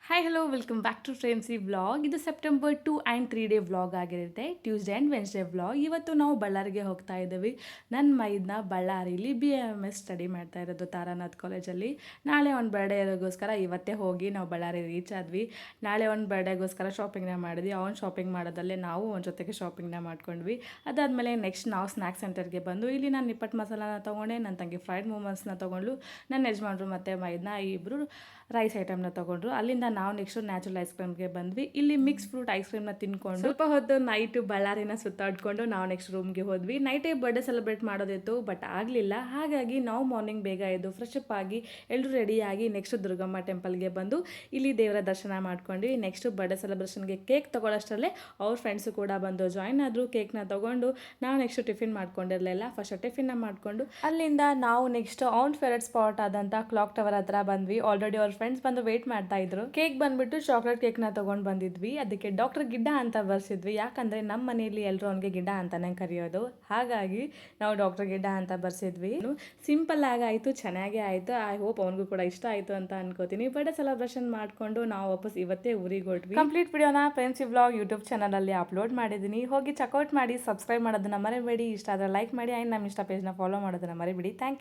Hi hello welcome back to ಫ್ರೇಮ್ಸಿ vlog. ಇದು September 2 and 3 day vlog ಆಗಿರುತ್ತೆ. Tuesday and Wednesday vlog. ಇವತ್ತು ನಾವು ಬಳ್ಳಾರಿಗೆ ಹೋಗ್ತಾ ಇದ್ದೀವಿ. ನನ್ನ ಮೈದ್ನ ಬಳ್ಳಾರಿಲಿ BAMS ಸ್ಟಡಿ ಮಾಡ್ತಾ ಇರೋದು ತಾರಾನಾಥ್ ಕಾಲೇಜಲ್ಲಿ. ನಾಳೆ ಒಂದು ಬರ್ಡೇ ಇರೋಗೋಸ್ಕರ ಇವತ್ತೇ ಹೋಗಿ ನಾವು ಬಳ್ಳಾರಿ ರೀಚ್ ಆದ್ವಿ. ನಾಳೆ ಒಂದು ಬರ್ಡೇಗೋಸ್ಕರ ಶಾಪಿಂಗ್ನ ಮಾಡಿದ್ವಿ. ಅವ್ನು ಶಾಪಿಂಗ್ ಮಾಡೋದಲ್ಲೇ ನಾವು ಒಂದು ಜೊತೆಗೆ ಶಾಪಿಂಗ್ನ ಮಾಡ್ಕೊಂಡ್ವಿ. ಅದಾದಮೇಲೆ ನೆಕ್ಸ್ಟ್ ನಾವು ಸ್ನ್ಯಾಕ್ಸ್ ಸೆಂಟರ್ಗೆ ಬಂದು ಇಲ್ಲಿ ನಾನು ನಿಪ್ಪಟ್ಟು ಮಸಾಲಾನ ತೊಗೊಂಡೆ, ನನ್ನ ತಂಗಿ ಫ್ರೈಡ್ ಮೋಮೋಸ್ನ ತೊಗೊಂಡು, ನನ್ನ ಯಜಮಾನ್ರು ಮತ್ತು ಮೈದ್ನ ಇಬ್ಬರು ರೈಸ್ ಐಟಮ್ನ ತೊಗೊಂಡ್ರು. ಅಲ್ಲಿಂದ ನಾವು ನೆಕ್ಸ್ಟು ನ್ಯಾಚುರಲ್ ಐಸ್ ಕ್ರೀಮ್ಗೆ ಬಂದ್ವಿ. ಇಲ್ಲಿ ಮಿಕ್ಸ್ ಫ್ರೂಟ್ ಐಸ್ ಕ್ರೀಮ್ನ ತಿನ್ಕೊಂಡು ಸ್ವಲ್ಪ ಹೊತ್ತು ನೈಟು ಬಳ್ಳಾರಿನ ಸುತ್ತಾಡ್ಕೊಂಡು ನಾವು ನೆಕ್ಸ್ಟ್ ರೂಮ್ಗೆ ಹೋದ್ವಿ. ನೈಟೇ ಬರ್ಡೇ ಸೆಲೆಬ್ರೇಟ್ ಮಾಡೋದಿತ್ತು, ಬಟ್ ಆಗಲಿಲ್ಲ. ಹಾಗಾಗಿ ನಾವು ಮಾರ್ನಿಂಗ್ ಬೇಗ ಎದ್ದು ಫ್ರೆಶ್ ಅಪ್ ಆಗಿ ಎಲ್ಲರೂ ರೆಡಿಯಾಗಿ ನೆಕ್ಸ್ಟ್ ದುರ್ಗಮ್ಮ ಟೆಂಪಲ್ಗೆ ಬಂದು ಇಲ್ಲಿ ದೇವರ ದರ್ಶನ ಮಾಡ್ಕೊಂಡ್ವಿ. ನೆಕ್ಸ್ಟ್ ಬರ್ಡೇ ಸೆಲೆಬ್ರೇಷನ್ಗೆ ಕೇಕ್ ತೊಗೊಳ್ಳೋಷ್ಟರಲ್ಲೇ ಅವ್ರ ಫ್ರೆಂಡ್ಸು ಕೂಡ ಬಂದು ಜಾಯ್ನ್ ಆದರು. ಕೇಕ್ನ ತೊಗೊಂಡು ನಾವು ನೆಕ್ಸ್ಟ್ ಟಿಫಿನ್ ಮಾಡ್ಕೊಂಡಿರಲಿಲ್ಲ. ಫಸ್ಟ್ ಟಿಫಿನ್ನ ಮಾಡಿಕೊಂಡು ಅಲ್ಲಿಂದ ನಾವು ನೆಕ್ಸ್ಟ್ ಅವ್ನ ಫೇವ್ರೆಟ್ ಸ್ಪಾಟ್ ಆದಂಥ ಕ್ಲಾಕ್ ಟವರ್ ಹತ್ರ ಬಂದ್ವಿ. ಆಲ್ರೆಡಿ ಅವ್ರ ಫ್ರೆಂಡ್ಸ್ ಬಂದು ವೇಟ್ ಮಾಡ್ತಾ ಇದ್ರು. ಕೇಕ್ ಬಂದ್ಬಿಟ್ಟು ಚಾಕ್ಲೇಟ್ ಕೇಕ್ನ ತೊಗೊಂಡು ಬಂದಿದ್ವಿ. ಅದಕ್ಕೆ ಡಾಕ್ಟರ್ ಗಿಡ್ಡ ಅಂತ ಬರ್ಸಿದ್ವಿ. ಯಾಕಂದರೆ ನಮ್ಮ ಮನೆಯಲ್ಲಿ ಎಲ್ಲರೂ ಅವನಿಗೆ ಗಿಡ್ಡ ಅಂತಾನೆ ಕರೆಯೋದು. ಹಾಗಾಗಿ ನಾವು ಡಾಕ್ಟರ್ ಗಿಡ್ಡ ಅಂತ ಬರ್ಸಿದ್ವಿ. ಸಿಂಪಲ್ ಆಗಾಯಿತು, ಚೆನ್ನಾಗೇ ಆಯಿತು. ಐ ಹೋಪ್ ಅವನಿಗೂ ಕೂಡ ಇಷ್ಟ ಆಯಿತು ಅಂತ ಅನ್ಕೋತೀನಿ. ಬರ್ಡೇ ಸೆಲೆಬ್ರೇಷನ್ ಮಾಡಿಕೊಂಡು ನಾವು ವಾಪಸ್ ಇವತ್ತೇ ಊರಿಗೆ ಹೊರಟ್ವಿ. ಕಂಪ್ಲೀಟ್ ವಿಡಿಯೋನ ಫ್ರೇಮ್ಸಿ ವ್ಲಾಗ್ ಯೂಟ್ಯೂಬ್ ಚಾನಲಲ್ಲಿ ಅಪ್ಲೋಡ್ ಮಾಡಿದ್ದೀನಿ. ಹೋಗಿ ಚೆಕ್ಔಟ್ ಮಾಡಿ, ಸಬ್ಸ್ಕ್ರೈಬ್ ಮಾಡೋದನ್ನ ಮರಿಬೇಡಿ. ಇಷ್ಟ ಆದರೆ ಲೈಕ್ ಮಾಡಿ ಆ್ಯಂಡ್ ನಮ್ಮ ಇನ್ಸ್ಟಾ ಪೇಜ್ನ ಫಾಲೋ ಮಾಡೋದನ್ನ ಮರಿಬೇಡಿ. Thank you.